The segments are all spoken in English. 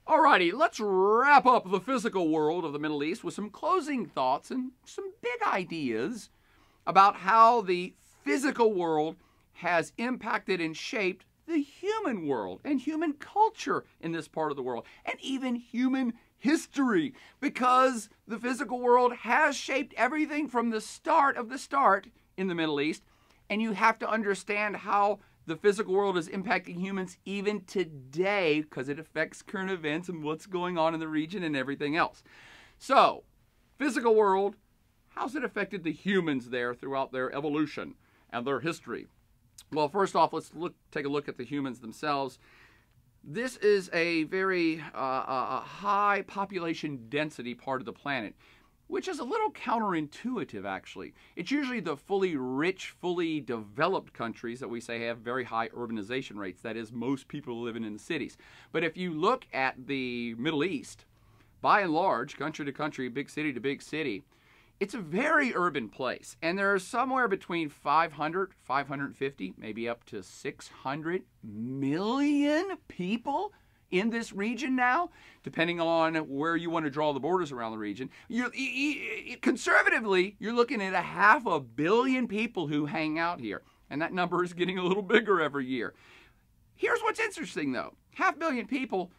Alrighty, let's wrap up the physical world of the Middle East with some closing thoughts and some big ideas about how the physical world has impacted and shaped the human world and human culture in this part of the world, and even human history, because the physical world has shaped everything from the start of the start in the Middle East, and you have to understand how the physical world is impacting humans even today, because it affects current events and what's going on in the region and everything else. So, physical world, how's it affected the humans there throughout their evolution and their history? Well, first off, let's take a look at the humans themselves. This is a very high population density part of the planet, which is a little counterintuitive, actually. It's usually the fully rich, fully developed countries that we say have very high urbanization rates. That is, most people living in the cities. But if you look at the Middle East, by and large, country to country, big city to big city, it's a very urban place. And there are somewhere between 500, 550, maybe up to 600 million people in this region now, depending on where you want to draw the borders around the region. Conservatively, you're looking at 500 million people who hang out here. And that number is getting a little bigger every year. Here's what's interesting, though. 500 million people,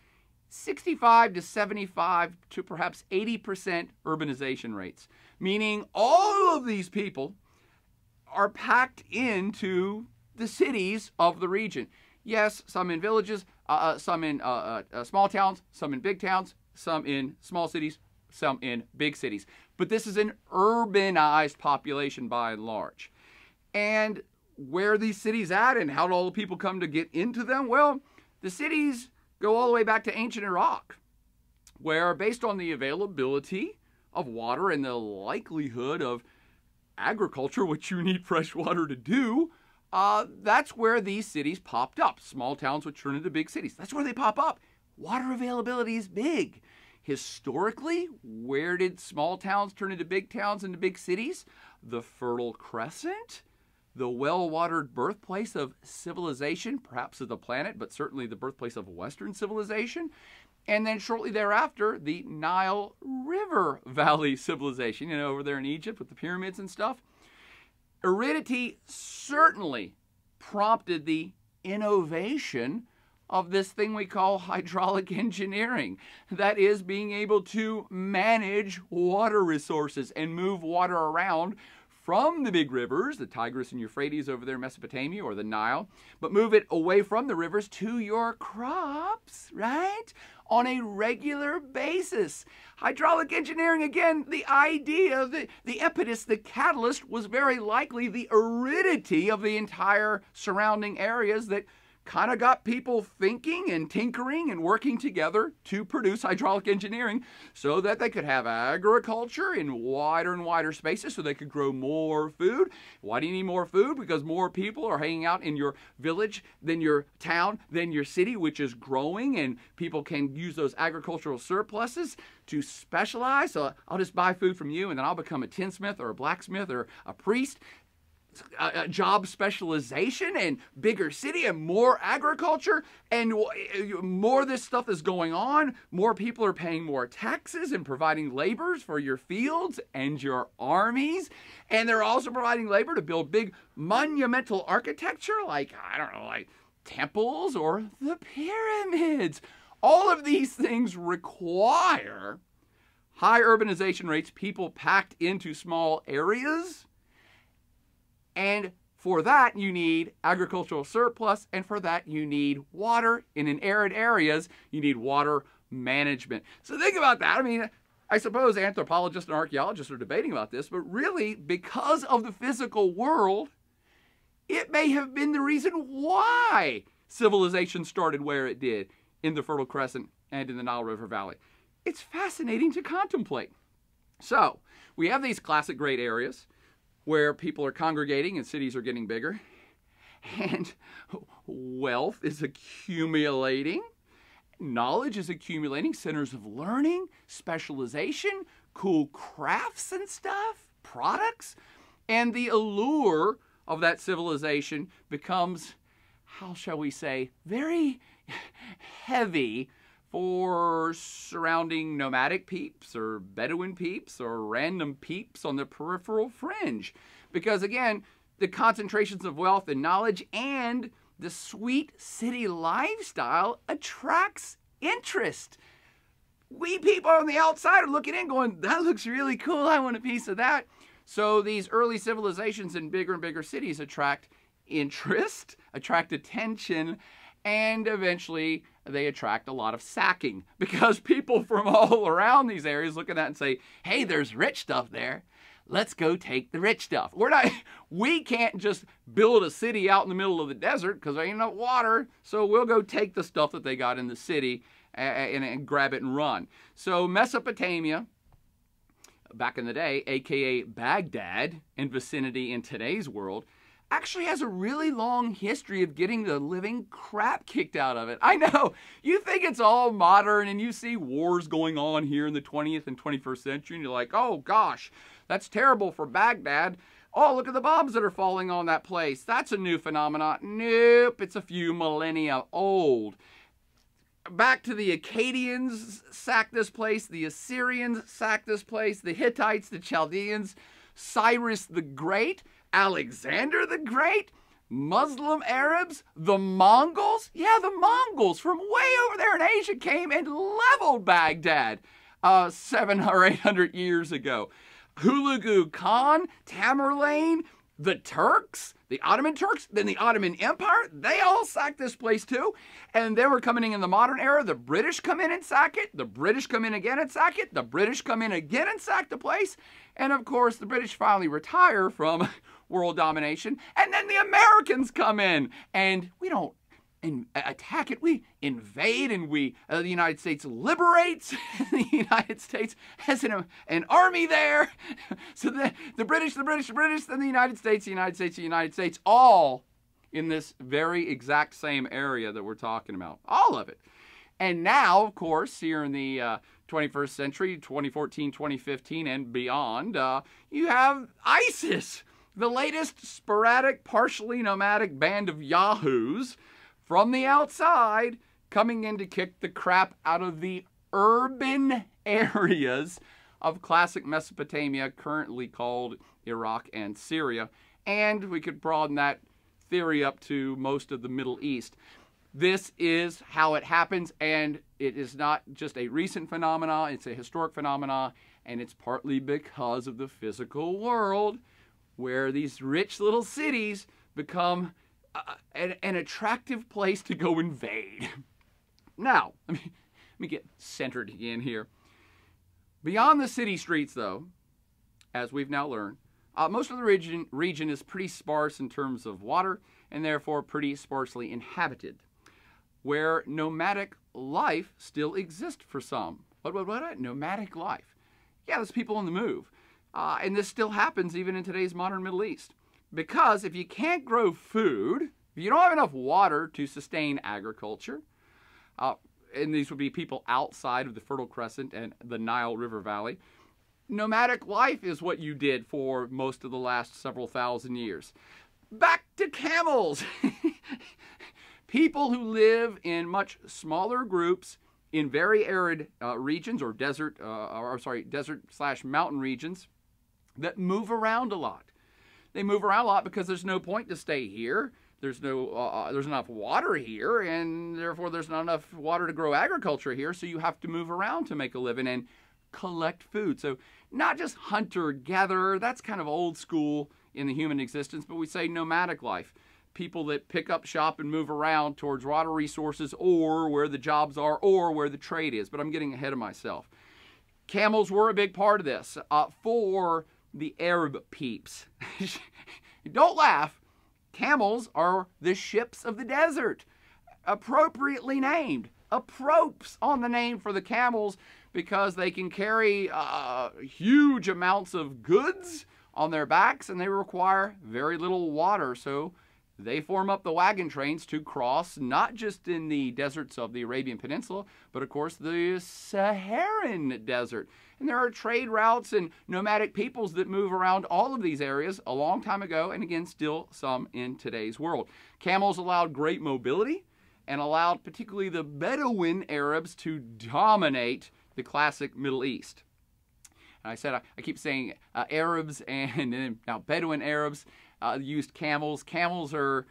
65 to 75 to perhaps 80% urbanization rates, meaning all of these people are packed into the cities of the region. Yes, some in villages, some in small towns, some in big towns, some in small cities, some in big cities. But this is an urbanized population by and large. And where are these cities at, and how do all the people come to get into them? Well, the cities go all the way back to ancient Iraq, where based on the availability of water and the likelihood of agriculture, which you need fresh water to do, that's where these cities popped up. Small towns would turn into big cities. That's where they pop up. Water availability is big. Historically, where did small towns turn into big towns, into big cities? The Fertile Crescent, the well-watered birthplace of civilization, perhaps of the planet, but certainly the birthplace of Western civilization. And then shortly thereafter, the Nile River Valley civilization, over there in Egypt with the pyramids and stuff. Aridity certainly prompted the innovation of this thing we call hydraulic engineering. That is, being able to manage water resources and move water around from the big rivers, the Tigris and Euphrates over there in Mesopotamia, or the Nile, but move it away from the rivers to your crops, right? On a regular basis. Hydraulic engineering, again, the idea, the impetus, the catalyst was very likely the aridity of the entire surrounding areas that kind of got people thinking and tinkering and working together to produce hydraulic engineering so that they could have agriculture in wider and wider spaces so they could grow more food. Why do you need more food? Because more people are hanging out in your village than your town, than your city, which is growing, and people can use those agricultural surpluses to specialize. So I'll just buy food from you and then I'll become a tinsmith or a blacksmith or a priest. A job specialization and bigger city and more agriculture, and more of this stuff is going on. More people are paying more taxes and providing labors for your fields and your armies. And they're also providing labor to build big monumental architecture like, I don't know, like temples or the pyramids. All of these things require high urbanization rates, people packed into small areas. And for that, you need agricultural surplus, and for that, you need water. And in arid areas, you need water management. So think about that. I mean, I suppose anthropologists and archaeologists are debating about this, but really, because of the physical world, it may have been the reason why civilization started where it did in the Fertile Crescent and in the Nile River Valley. It's fascinating to contemplate. So, we have these classic great areas where people are congregating and cities are getting bigger, and wealth is accumulating, knowledge is accumulating, centers of learning, specialization, cool crafts and stuff, products, and the allure of that civilization becomes, how shall we say, very heavy for surrounding nomadic peeps or Bedouin peeps or random peeps on the peripheral fringe. Because again, the concentrations of wealth and knowledge and the sweet city lifestyle attracts interest. We people on the outside are looking in going, that looks really cool, I want a piece of that. So these early civilizations in bigger and bigger cities attract interest, attract attention, and eventually they attract a lot of sacking because people from all around these areas look at that and say, hey, there's rich stuff there. Let's go take the rich stuff. We can't just build a city out in the middle of the desert because there ain't no water. So we'll go take the stuff that they got in the city and grab it and run. So Mesopotamia, back in the day, aka Baghdad and vicinity in today's world, actually has a really long history of getting the living crap kicked out of it. I know, you think it's all modern and you see wars going on here in the 20th and 21st century and you're like, oh gosh, that's terrible for Baghdad. Oh, look at the bombs that are falling on that place. That's a new phenomenon. Nope, it's a few millennia old. Back to the Akkadians sacked this place, the Assyrians sacked this place, the Hittites, the Chaldeans, Cyrus the Great, Alexander the Great, Muslim Arabs, the Mongols. Yeah, the Mongols from way over there in Asia came and leveled Baghdad 700 or 800 years ago. Hulagu Khan, Tamerlane, the Turks, the Ottoman Turks, then the Ottoman Empire, they all sacked this place too. And then we're coming in the modern era. The British come in and sack it. The British come in again and sack it. The British come in again and sack the place. And of course, the British finally retire from world domination. And then the Americans come in and we don't attack it. We invade and the United States liberates. The United States has an army there. So the British, then the United States, all in this very exact same area that we're talking about. All of it. And now, of course, here in the 21st century, 2014, 2015, and beyond, you have ISIS, the latest sporadic, partially nomadic band of yahoos from the outside coming in to kick the crap out of the urban areas of classic Mesopotamia, currently called Iraq and Syria. And we could broaden that theory up to most of the Middle East. This is how it happens, and it is not just a recent phenomenon, it's a historic phenomenon, and it's partly because of the physical world where these rich little cities become an attractive place to go invade. Now, let me get centered again here. Beyond the city streets, though, as we've now learned, most of the region is pretty sparse in terms of water and therefore pretty sparsely inhabited, where nomadic life still exists for some. What? Nomadic life. Yeah, there's people on the move. And this still happens even in today's modern Middle East. Because if you can't grow food, if you don't have enough water to sustain agriculture, and these would be people outside of the Fertile Crescent and the Nile River Valley, nomadic life is what you did for most of the last several thousand years. Back to camels. People who live in much smaller groups in very arid regions or desert/mountain regions that move around a lot. They move around a lot because there's no point to stay here. There's enough water here, and therefore there's not enough water to grow agriculture here, so you have to move around to make a living and collect food. So not just hunter-gatherer, that's kind of old school in the human existence, but we say nomadic life. People that pick up shop and move around towards water resources or where the jobs are or where the trade is, but I'm getting ahead of myself. Camels were a big part of this for the Arab peeps. Don't laugh. Camels are the ships of the desert, appropriately named. Apropes on the name for the camels because they can carry huge amounts of goods on their backs and they require very little water. So they form up the wagon trains to cross not just in the deserts of the Arabian Peninsula, but of course the Saharan desert. And there are trade routes and nomadic peoples that move around all of these areas a long time ago, and again, still some in today's world. Camels allowed great mobility. and allowed particularly the Bedouin Arabs to dominate the classic Middle East. And I keep saying Arabs and now Bedouin Arabs used camels. Camels are,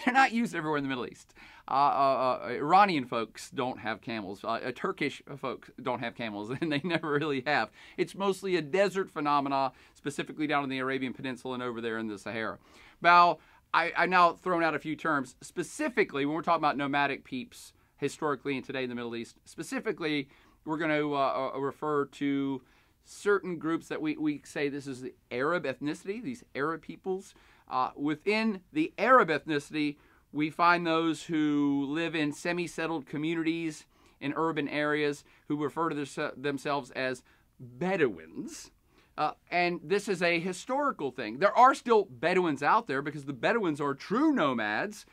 they're not used everywhere in the Middle East. Iranian folks don't have camels. Turkish folks don't have camels, and they never really have. It's mostly a desert phenomena, specifically down in the Arabian Peninsula and over there in the Sahara. Now, I now thrown out a few terms. Specifically, when we're talking about nomadic peeps, historically and today in the Middle East, specifically, we're going to refer to certain groups that we say this is the Arab ethnicity, these Arab peoples. Within the Arab ethnicity, we find those who live in semi-settled communities in urban areas who refer to themselves as Bedouins. And this is a historical thing. There are still Bedouins out there because the Bedouins are true nomads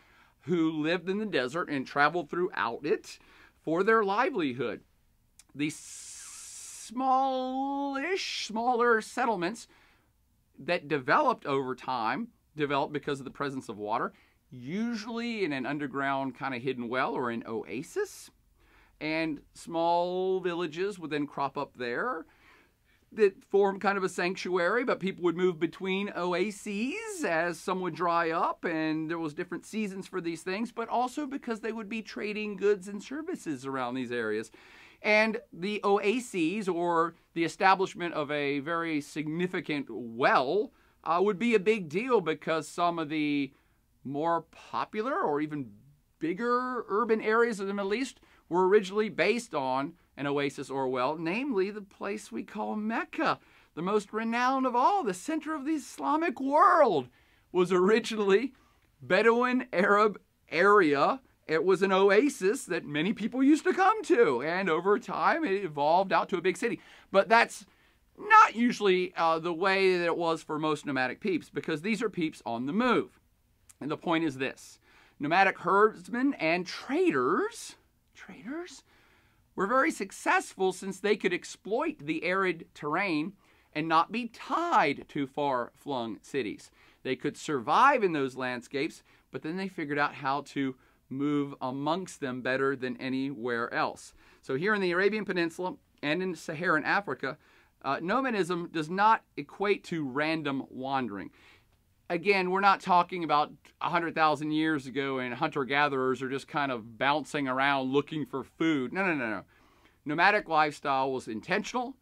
who lived in the desert and traveled throughout it for their livelihood. These smaller settlements that developed over time, developed because of the presence of water, usually in an underground kind of hidden well or an oasis. And small villages would then crop up there that form kind of a sanctuary, but people would move between oases as some would dry up, and there was different seasons for these things, but also because they would be trading goods and services around these areas. And the oases, or the establishment of a very significant well, would be a big deal because some of the more popular or even bigger urban areas of the Middle East were originally based on an oasis or well, namely the place we call Mecca, the most renowned of all, the center of the Islamic world, was originally Bedouin Arab area. It was an oasis that many people used to come to, and over time it evolved out to a big city. But that's not usually the way that it was for most nomadic peeps, because these are peeps on the move. And the point is this: nomadic herdsmen and traders were very successful since they could exploit the arid terrain and not be tied to far-flung cities. They could survive in those landscapes, but then they figured out how to move amongst them better than anywhere else. So here in the Arabian Peninsula and in Saharan Africa, nomadism does not equate to random wandering. Again, we're not talking about 100,000 years ago and hunter-gatherers are just kind of bouncing around looking for food. No. Nomadic lifestyle was intentional.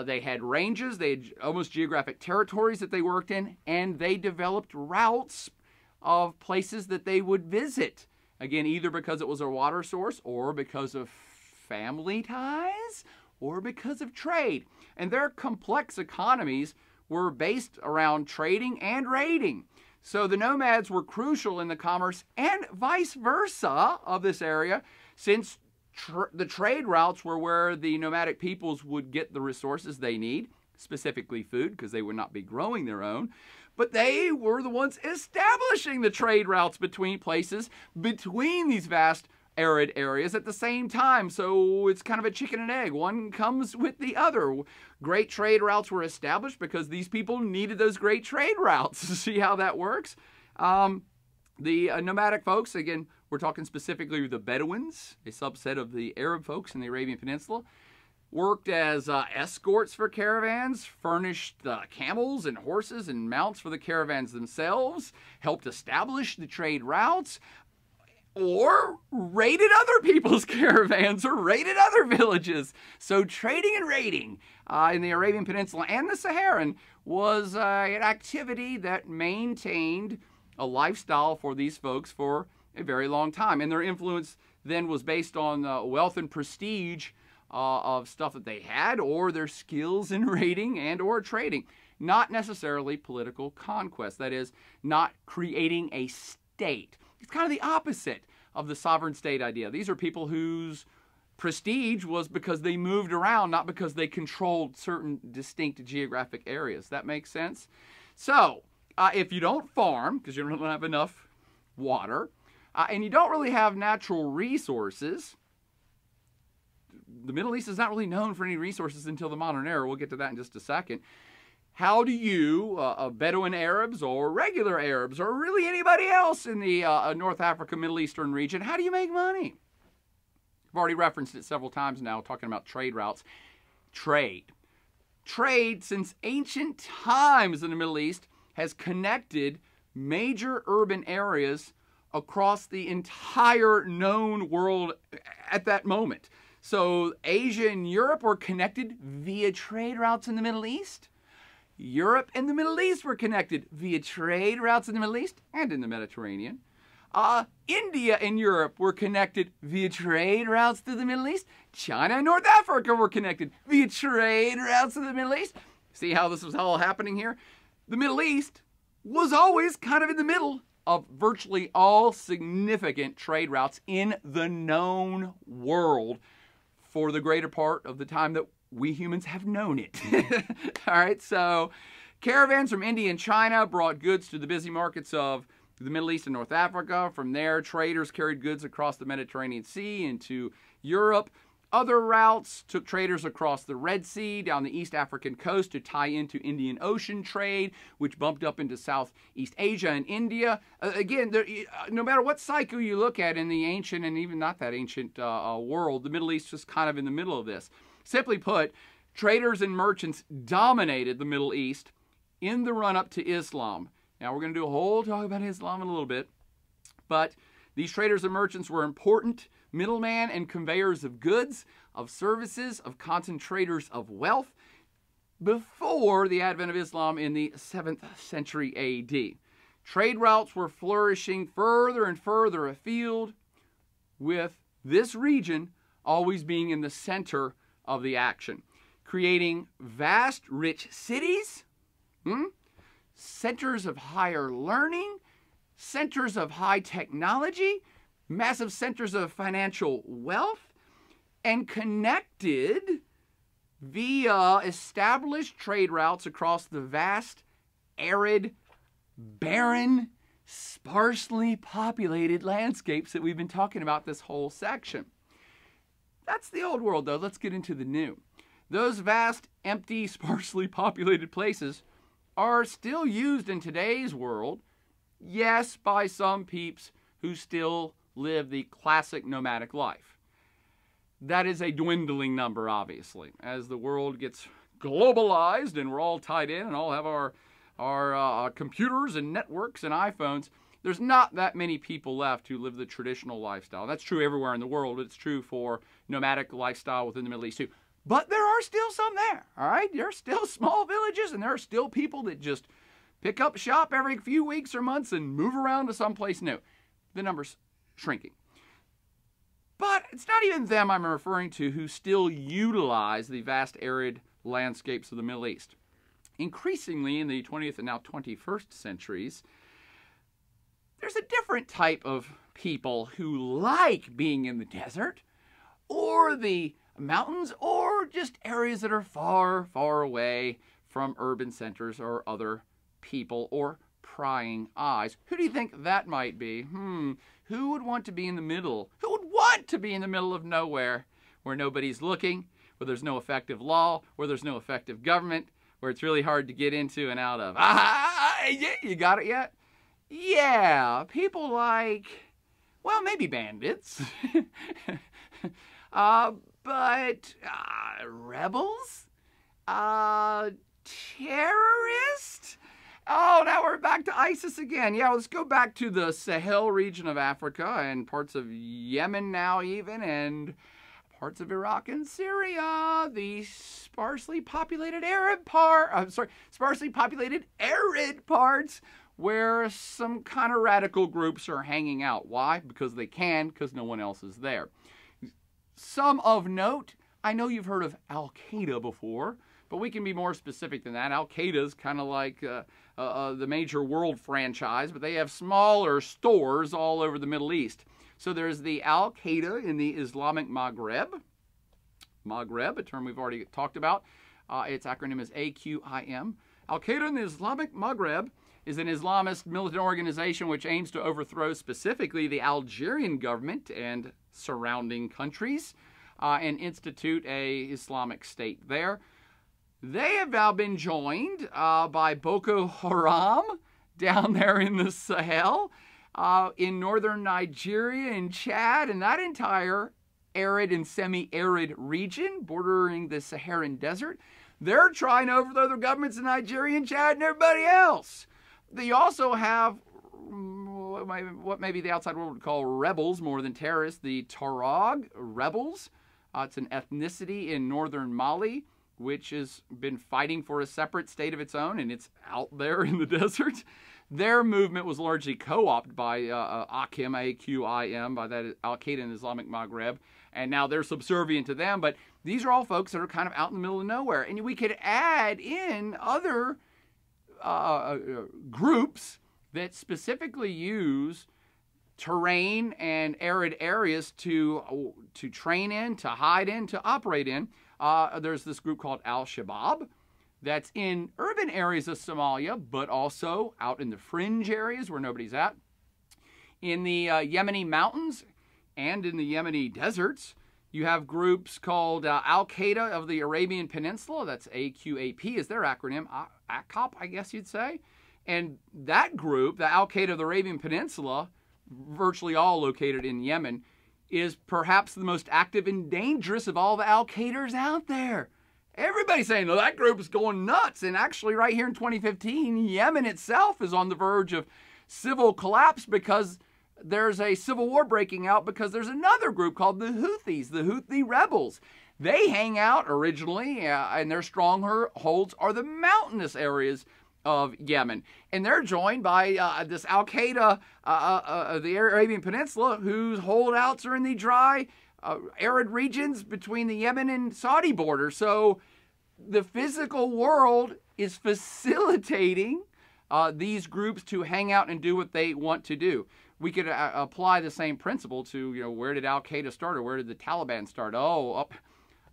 They had ranges, they had almost geographic territories that they worked in, and they developed routes of places that they would visit. Again, either because it was a water source, or because of family ties, or because of trade. And their complex economies were based around trading and raiding. So the nomads were crucial in the commerce and vice versa of this area, since the trade routes were where the nomadic peoples would get the resources they need, specifically food, because they would not be growing their own. But they were the ones establishing the trade routes between places, between these vast arid areas at the same time. So it's kind of a chicken and egg. One comes with the other. Great trade routes were established because these people needed those great trade routes. See how that works? The nomadic folks, again, we're talking specifically the Bedouins, a subset of the Arab folks in the Arabian Peninsula, worked as escorts for caravans, furnished camels and horses and mounts for the caravans themselves, helped establish the trade routes, or raided other people's caravans or raided other villages. So trading and raiding in the Arabian Peninsula and the Saharan was an activity that maintained a lifestyle for these folks for a very long time. And their influence then was based on wealth and prestige of stuff that they had, or their skills in raiding and or trading. Not necessarily political conquest. That is, not creating a state. It's kind of the opposite of the sovereign state idea. These are people whose prestige was because they moved around, not because they controlled certain distinct geographic areas. That makes sense? So, if you don't farm, because you don't have enough water, and you don't really have natural resources, the Middle East is not really known for any resources until the modern era. We'll get to that in just a second. how do you, Bedouin Arabs or regular Arabs or really anybody else in the North Africa, Middle Eastern region, how do you make money? I've already referenced it several times now, talking about trade routes. Trade, since ancient times in the Middle East, has connected major urban areas across the entire known world at that moment. So Asia and Europe were connected via trade routes in the Middle East. Europe and the Middle East were connected via trade routes in the Middle East and in the Mediterranean. India and Europe were connected via trade routes to the Middle East. China and North Africa were connected via trade routes to the Middle East. See how this was all happening here? The Middle East was always kind of in the middle of virtually all significant trade routes in the known world for the greater part of the time that we humans have known it. All right, so caravans from India and China brought goods to the busy markets of the Middle East and North Africa. From there, traders carried goods across the Mediterranean Sea into Europe. Other routes took traders across the Red Sea, down the East African coast to tie into Indian Ocean trade, which bumped up into Southeast Asia and India. Again, no matter what cycle you look at in the ancient and even not that ancient world, the Middle East was kind of in the middle of this. Simply put, traders and merchants dominated the Middle East in the run-up to Islam. Now, we're going to do a whole talk about Islam in a little bit, but these traders and merchants were important middlemen and conveyors of goods, of services, of concentrators of wealth before the advent of Islam in the 7th century AD. Trade routes were flourishing further and further afield, with this region always being in the center of the action, creating vast, rich cities, centers of higher learning, centers of high technology, massive centers of financial wealth, and connected via established trade routes across the vast, arid, barren, sparsely populated landscapes that we've been talking about this whole section. That's the old world, though. Let's get into the new. Those vast, empty, sparsely populated places are still used in today's world, yes, by some peeps who still live the classic nomadic life. That is a dwindling number, obviously. As the world gets globalized and we're all tied in and all have our computers and networks and iPhones, there's not that many people left who live the traditional lifestyle. That's true everywhere in the world. It's true for nomadic lifestyle within the Middle East too. But there are still some there, all right? There are still small villages, and there are still people that just pick up shop every few weeks or months and move around to someplace new. The number's shrinking. But it's not even them I'm referring to who still utilize the vast arid landscapes of the Middle East. Increasingly in the 20th and now 21st centuries, there's a different type of people who like being in the desert or the mountains or just areas that are far, far away from urban centers or other people or prying eyes. Who do you think that might be? Who would want to be in the middle? Who would want to be in the middle of nowhere where nobody's looking, where there's no effective law, where there's no effective government, where it's really hard to get into and out of? You got it yet? Yeah, people like, well, maybe bandits. But rebels? Terrorists? Oh, now we're back to ISIS again. Yeah, let's go back to the Sahel region of Africa and parts of Yemen now even, and parts of Iraq and Syria. The sparsely populated sparsely populated arid parts where some kind of radical groups are hanging out. Why? Because they can, because no one else is there. Some of note, I know you've heard of Al-Qaeda before, but we can be more specific than that. Al-Qaeda is kind of like the major world franchise, but they have smaller stores all over the Middle East. So there's the Al-Qaeda in the Islamic Maghreb, a term we've already talked about. Its acronym is AQIM. Al-Qaeda in the Islamic Maghreb is an Islamist militant organization which aims to overthrow specifically the Algerian government and surrounding countries and institute a Islamic state there. They have now been joined by Boko Haram down there in the Sahel, in northern Nigeria and Chad, and that entire arid and semi-arid region bordering the Saharan desert. They're trying to overthrow the governments in Nigeria and Chad and everybody else. They also have what maybe the outside world would call rebels more than terrorists, the Tuareg rebels. It's an ethnicity in northern Mali, which has been fighting for a separate state of its own, and it's out there in the desert. Their movement was largely co-opted by AQIM, A-Q-I-M, by that Al-Qaeda in Islamic Maghreb, and now they're subservient to them. But these are all folks that are kind of out in the middle of nowhere. And we could add in other groups that specifically use terrain and arid areas to train in, to hide in, to operate in. There's this group called Al-Shabaab that's in urban areas of Somalia, but also out in the fringe areas where nobody's at. In the Yemeni mountains and in the Yemeni deserts, you have groups called Al-Qaeda of the Arabian Peninsula. That's AQAP is their acronym, AQAP, I guess you'd say. And that group, the Al-Qaeda of the Arabian Peninsula, virtually all located in Yemen, is perhaps the most active and dangerous of all the Al-Qaeders out there. Everybody's saying, no, that group is going nuts. And actually, right here in 2015, Yemen itself is on the verge of civil collapse because there's a civil war breaking out because there's another group called the Houthis, the Houthi rebels. They hang out originally, and their strongholds are the mountainous areas of Yemen. And they're joined by this Al-Qaeda of the Arabian Peninsula, whose holdouts are in the dry, arid regions between the Yemen and Saudi border. So the physical world is facilitating these groups to hang out and do what they want to do. We could apply the same principle to, where did Al-Qaeda start or where did the Taliban start? Oh,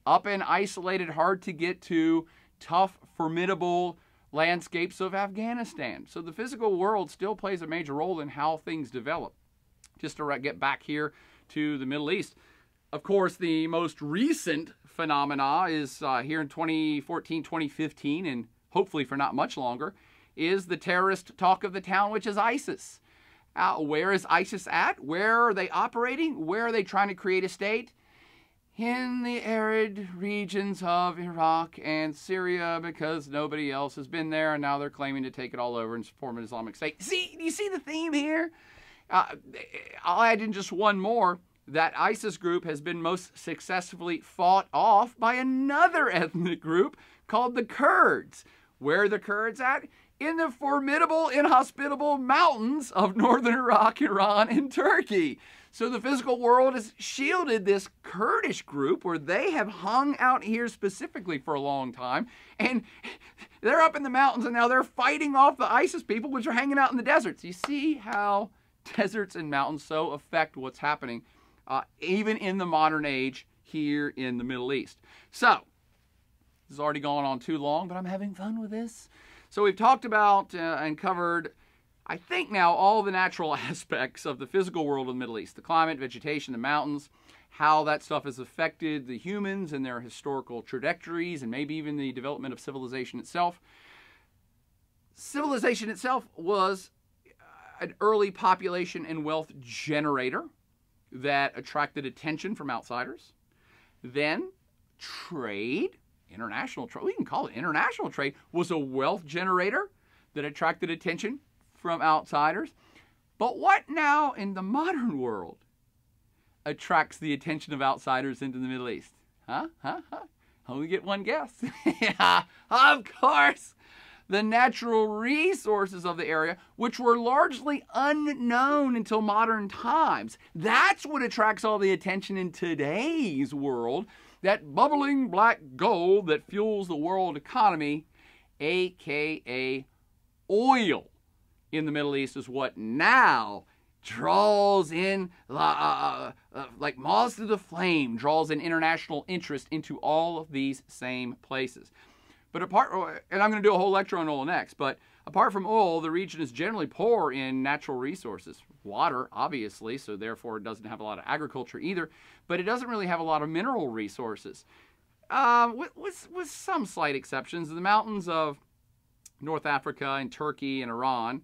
up in isolated, hard to get to, tough, formidable landscapes of Afghanistan. So the physical world still plays a major role in how things develop. Just to get back here to the Middle East. Of course, the most recent phenomena is here in 2014, 2015, and hopefully for not much longer, is the terrorist talk of the town, which is ISIS. Where is ISIS at? Where are they operating? Where are they trying to create a state? In the arid regions of Iraq and Syria, because nobody else has been there, and now they're claiming to take it all over and form an Islamic State. See, do you see the theme here? I'll add in just one more. That ISIS group has been most successfully fought off by another ethnic group called the Kurds. Where are the Kurds at? In the formidable, inhospitable mountains of northern Iraq, Iran, and Turkey. So the physical world has shielded this Kurdish group where they have hung out here specifically for a long time. And they're up in the mountains and now they're fighting off the ISIS people, which are hanging out in the deserts. You see how deserts and mountains so affect what's happening even in the modern age here in the Middle East. So, this has already gone on too long, but I'm having fun with this. So we've talked about and covered, I think now, all the natural aspects of the physical world of the Middle East. The climate, vegetation, the mountains, how that stuff has affected the humans and their historical trajectories, and maybe even the development of civilization itself. Civilization itself was an early population and wealth generator that attracted attention from outsiders. Then trade, international trade, we can call it international trade, was a wealth generator that attracted attention from outsiders. But what now in the modern world attracts the attention of outsiders into the Middle East? Only get one guess. Yeah, of course. The natural resources of the area, which were largely unknown until modern times. That's what attracts all the attention in today's world. That bubbling black gold that fuels the world economy, aka oil in the Middle East, is what now draws in, like moths to the flame, draws in international interest into all of these same places. But and I'm going to do a whole lecture on oil next, but apart from oil, the region is generally poor in natural resources. Water, obviously, so therefore it doesn't have a lot of agriculture either, but it doesn't really have a lot of mineral resources. with some slight exceptions. The mountains of North Africa and Turkey and Iran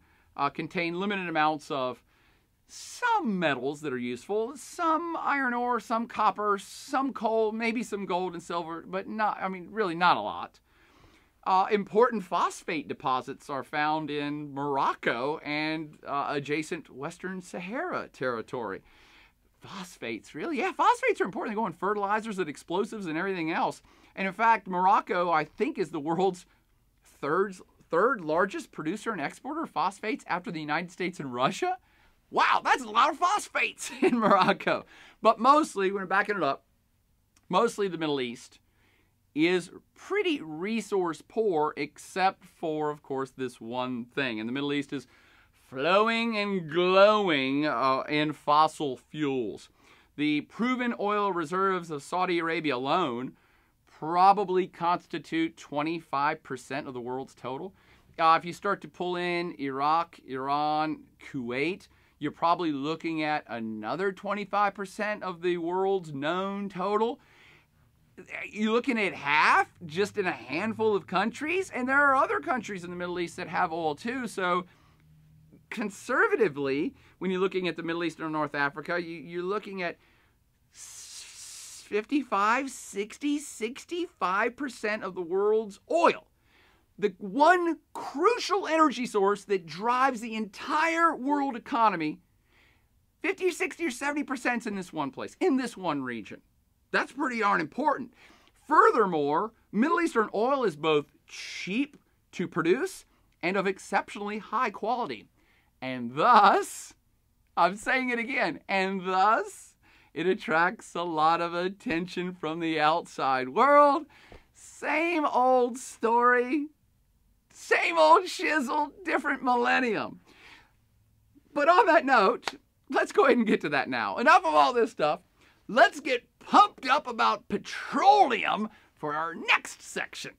contain limited amounts of some metals that are useful, some iron ore, some copper, some coal, maybe some gold and silver, but really not a lot. Important phosphate deposits are found in Morocco and adjacent Western Sahara territory. Phosphates, really? Yeah, phosphates are important. They go in fertilizers and explosives and everything else. And in fact, Morocco, I think, is the world's third largest producer and exporter of phosphates after the United States and Russia. Wow, that's a lot of phosphates in Morocco. But mostly, when we're backing it up, mostly the Middle East is pretty resource poor, except for, of course, this one thing. And the Middle East is flowing and glowing in fossil fuels. The proven oil reserves of Saudi Arabia alone probably constitute 25% of the world's total. If you start to pull in Iraq, Iran, Kuwait, you're probably looking at another 25% of the world's known total. You're looking at half just in a handful of countries, and there are other countries in the Middle East that have oil too. So conservatively, when you're looking at the Middle East or North Africa, you're looking at 55, 60, 65% of the world's oil. The one crucial energy source that drives the entire world economy, 50, 60, or 70% is in this one place, in this one region. That's pretty darn important. Furthermore, Middle Eastern oil is both cheap to produce and of exceptionally high quality. And thus, I'm saying it again, and thus, it attracts a lot of attention from the outside world. Same old story. Same old shizzle, different millennium. But on that note, let's go ahead and get to that now. Enough of all this stuff. Let's get pumped up about petroleum for our next section.